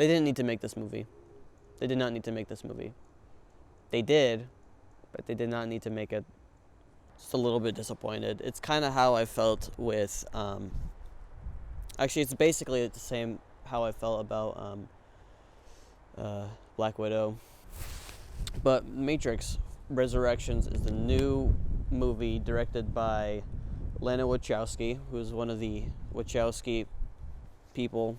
They didn't need to make this movie. They did not need to make this movie. They did, but they did not need to make it. Just a little bit disappointed. It's kind of how I felt with, actually it's basically the same how I felt about Black Widow. But Matrix Resurrections is the new movie directed by Lana Wachowski, who is one of the Wachowski people.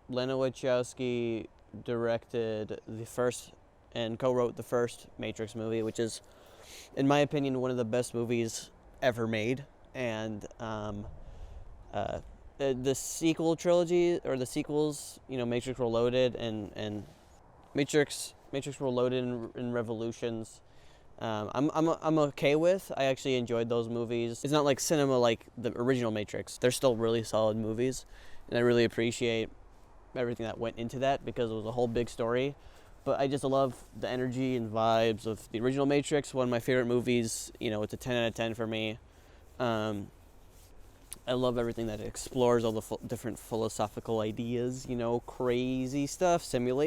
Lana Wachowski directed the first and co-wrote the first Matrix movie, which is, in my opinion, one of the best movies ever made. And the sequel trilogy, or the sequels, Matrix Reloaded and Matrix Reloaded and Revolutions, I'm okay with. I actually enjoyed those movies. It's not like cinema like the original Matrix. They're still really solid movies, and I really appreciate everything that went into that because it was a whole big story. But I just love the energy and vibes of the original Matrix. One of my favorite movies. It's a 10 out of 10 for me. I love everything that it explores, all the different philosophical ideas, crazy stuff.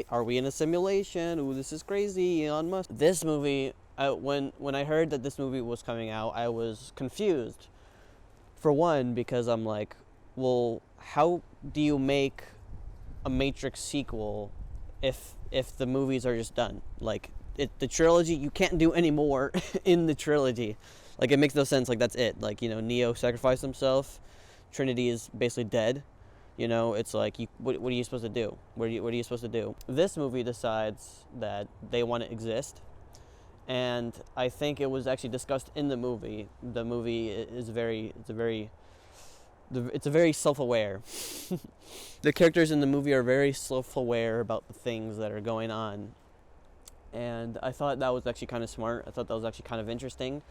Are we in a simulation? Ooh, this is crazy, Elon Musk. This movie, when I heard that this movie was coming out, I was confused. For one, because I'm like, well, how do you make a Matrix sequel if the movies are just done? Like, the trilogy, you can't do any more in the trilogy. Like, it makes no sense. Like, that's it. Like, Neo sacrificed himself. Trinity is basically dead. It's like, what are you supposed to do? What are you supposed to do? This movie decides that they want to exist. And I think it was actually discussed in the movie. The movie is very self-aware. The characters in the movie are very self-aware about the things that are going on. And I thought that was actually kind of smart. I thought that was actually kind of interesting.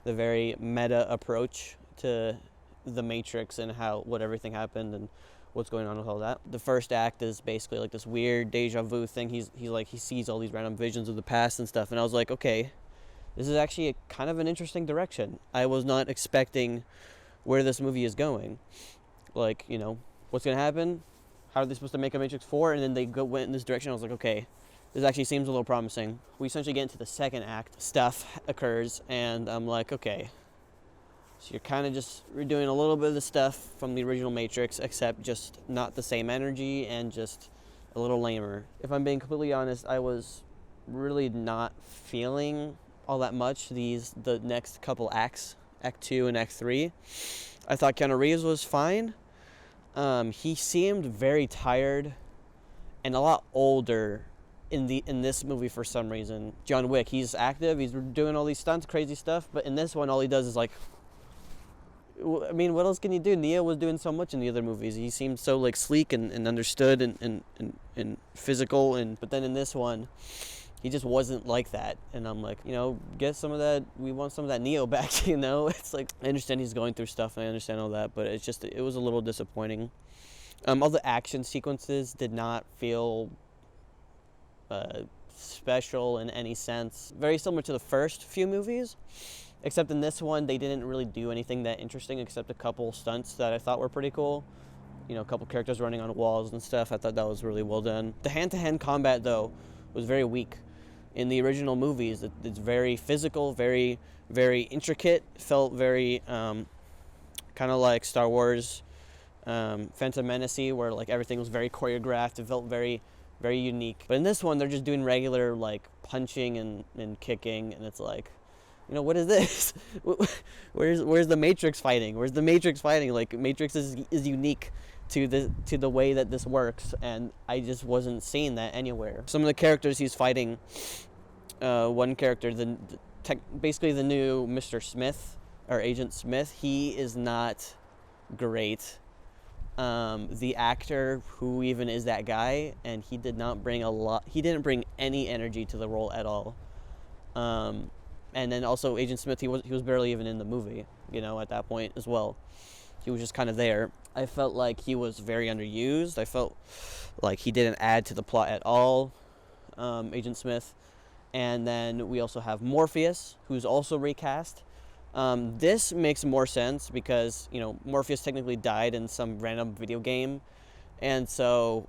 The very meta approach to the Matrix and what everything happened and what's going on with all that. The first act is basically like this weird deja vu thing. He sees all these random visions of the past and stuff. And I was like, okay, this is actually kind of an interesting direction. I was not expecting where this movie is going. Like, what's going to happen? How are they supposed to make a Matrix 4? And then they went in this direction. I was like, okay, this actually seems a little promising. We essentially get into the second act. Stuff occurs, and I'm like, okay. So you're kind of just redoing a little bit of the stuff from the original Matrix, except just not the same energy and just a little lamer. If I'm being completely honest, I was really not feeling all that much the next couple acts, Act 2 and Act 3. I thought Keanu Reeves was fine. He seemed very tired and a lot older in this movie for some reason. John Wick, he's active, he's doing all these stunts, crazy stuff, but in this one all he does is like, I mean, what else can you do? Neo was doing so much in the other movies. He seemed so like sleek and understood and physical, but then in this one, he just wasn't like that. And I'm like, get some of that. We want some of that Neo back. It's like, I understand he's going through stuff. And I understand all that, but it was a little disappointing. All the action sequences did not feel special in any sense. Very similar to the first few movies. Except in this one, they didn't really do anything that interesting except a couple stunts that I thought were pretty cool. A couple characters running on walls and stuff. I thought that was really well done. The hand-to-hand combat, though, was very weak. In the original movies, it's very physical, very, very intricate. Felt very kind of like Star Wars Phantom Menace, where like everything was very choreographed. It felt very, very unique. But in this one, they're just doing regular like punching and kicking, and it's like, what is this? Where's the Matrix fighting? Where's the Matrix fighting? Like, Matrix is unique to the way that this works, and I just wasn't seeing that anywhere. Some of the characters he's fighting, one character, basically the new Mr. Smith, or Agent Smith, he is not great. The actor who even is that guy, and he didn't bring any energy to the role at all. And then also Agent Smith, he was barely even in the movie, at that point as well. He was just kind of there. I felt like he was very underused. I felt like he didn't add to the plot at all, Agent Smith. And then we also have Morpheus, who's also recast. This makes more sense because, Morpheus technically died in some random video game. And so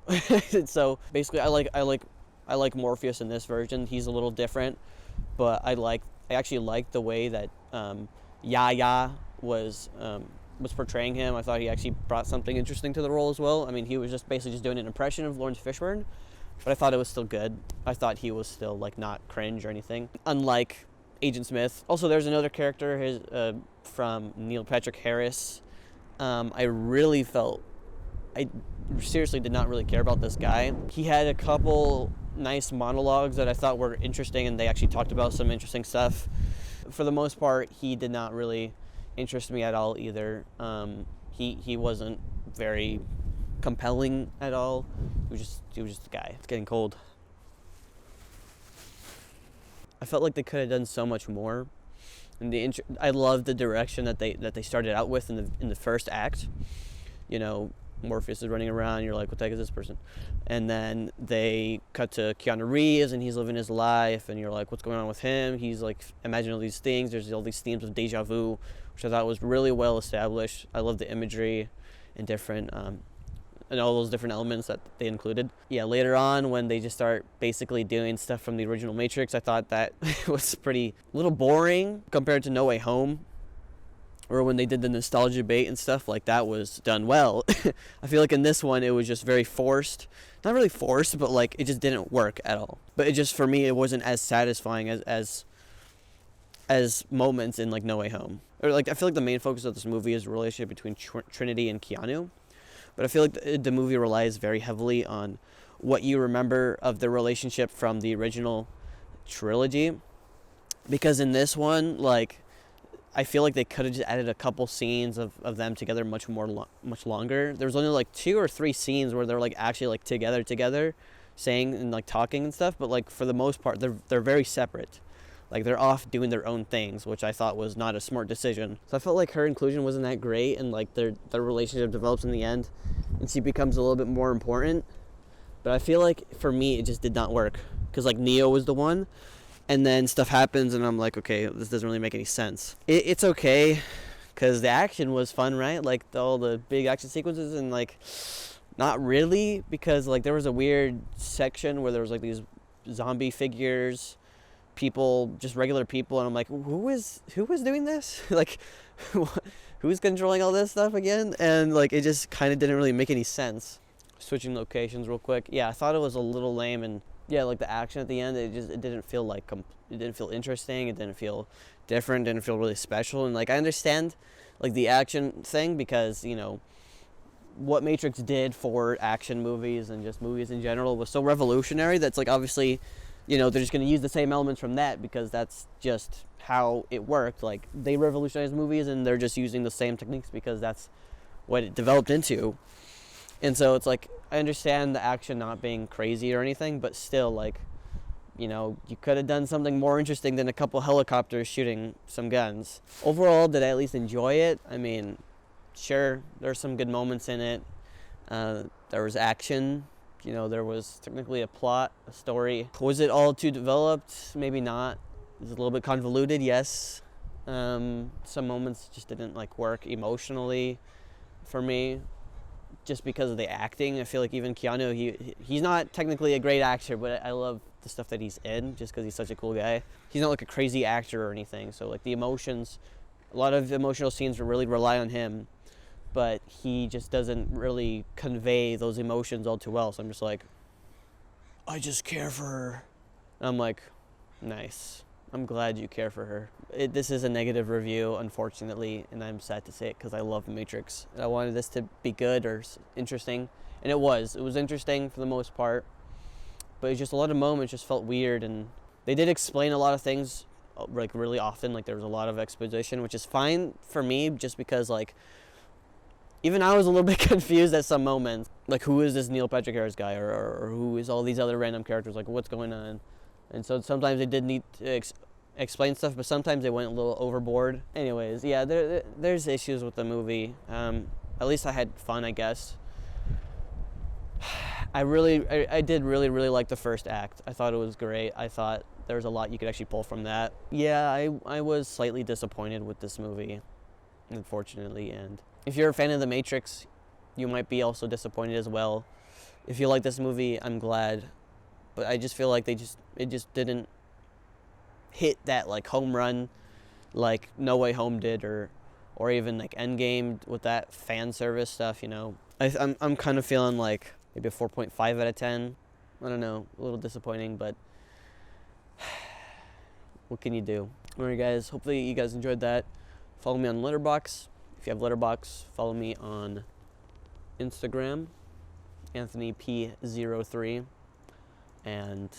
so basically I like Morpheus in this version. He's a little different, but I actually liked the way that Yahya was portraying him. I thought he actually brought something interesting to the role as well. I mean, he was just basically just doing an impression of Lawrence Fishburne, but I thought it was still good. I thought he was still like not cringe or anything, unlike Agent Smith. Also, there's another character from Neil Patrick Harris. I seriously did not really care about this guy. He had a couple nice monologues that I thought were interesting, and they actually talked about some interesting stuff. For the most part, he did not really interest me at all either. He wasn't very compelling at all. He was just a guy. It's getting cold. I felt like they could have done so much more. And I love the direction that they started out with in the first act. You know, Morpheus is running around. You're like, what the heck is this person? And then they cut to Keanu Reeves, and he's living his life. And you're like, what's going on with him? He's like imagining all these things. There's all these themes of deja vu, which I thought was really well established. I love the imagery and different and all those different elements that they included. Yeah, later on when they just start basically doing stuff from the original Matrix, I thought that was a little boring compared to No Way Home. Or when they did the nostalgia bait and stuff, like that was done well. I feel like in this one it was just very forced. Not really forced, but like it just didn't work at all. But it just, for me, it wasn't as satisfying as moments in like No Way Home. Or like I feel like the main focus of this movie is the relationship between Trinity and Keanu. But I feel like the movie relies very heavily on what you remember of the relationship from the original trilogy. Because in this one, like, I feel like they could have just added a couple scenes of them together much longer. There was only like 2 or 3 scenes where they're like actually like together, saying and like talking and stuff. But like for the most part, they're very separate. Like they're off doing their own things, which I thought was not a smart decision. So I felt like her inclusion wasn't that great, and like their relationship develops in the end, and she becomes a little bit more important. But I feel like for me, it just did not work because like Neo was the one. And then stuff happens, and I'm like, okay, this doesn't really make any sense. It's okay, because the action was fun, right? Like, all the big action sequences, and, like, not really, because, like, there was a weird section where there was, like, these zombie figures, people, just regular people, and I'm like, who was doing this? Like, who's controlling all this stuff again? And, like, it just kind of didn't really make any sense. Switching locations real quick. Yeah, I thought it was a little lame, and yeah, like the action at the end, it didn't feel like it didn't feel interesting. It didn't feel different. Didn't feel really special. And like I understand, like the action thing, because you know what Matrix did for action movies and just movies in general was so revolutionary. That's like obviously, you know, they're just gonna use the same elements from that because that's just how it worked. Like they revolutionized movies, and they're just using the same techniques because that's what it developed into. And so it's like, I understand the action not being crazy or anything, but still, like, you know, you could have done something more interesting than a couple helicopters shooting some guns. Overall, did I at least enjoy it? I mean, sure, there's some good moments in it. There was action. You know, there was technically a plot, a story. Was it all too developed? Maybe not. Is it a little bit convoluted? Yes. Some moments just didn't, like, work emotionally for me. Just because of the acting. I feel like even Keanu, he's not technically a great actor, but I love the stuff that he's in just because he's such a cool guy. He's not like a crazy actor or anything, so like the emotions, a lot of emotional scenes really rely on him, but he just doesn't really convey those emotions all too well. So I'm just like, I just care for her. And I'm like, nice. I'm glad you care for her. This is a negative review, unfortunately, and I'm sad to say it because I love Matrix. I wanted this to be good or interesting, and it was. It was interesting for the most part, but it's just a lot of moments just felt weird, and they did explain a lot of things like really often. Like there was a lot of exposition, which is fine for me just because like even I was a little bit confused at some moments. Like who is this Neil Patrick Harris guy, or who is all these other random characters? Like what's going on? And so sometimes they did need to explain stuff, but sometimes they went a little overboard. Anyways, yeah, there's issues with the movie. At least I had fun, I guess. I did really like the first act. I thought it was great. I thought there was a lot you could actually pull from that. Yeah, I was slightly disappointed with this movie, unfortunately. And if you're a fan of The Matrix, you might be also disappointed as well. If you like this movie, I'm glad, but I just feel like it just didn't hit that like home run like No Way Home did, or even like Endgame with that fan service stuff. I'm kind of feeling like maybe a 4.5 out of 10. I don't know, a little disappointing, but what can you do? Alright guys, hopefully you guys enjoyed that. Follow me on Letterboxd. If you have Letterboxd, follow me on Instagram, AnthonyP03, and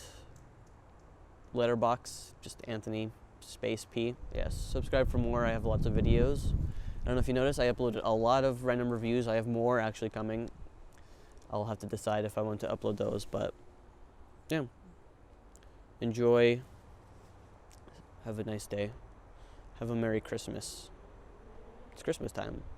Letterboxd, just Anthony space P. Yes, subscribe for more. I have lots of videos. I don't know if you noticed, I uploaded a lot of random reviews. I have more actually coming. I'll have to decide if I want to upload those, but yeah. Enjoy. Have a nice day. Have a Merry Christmas. It's Christmas time.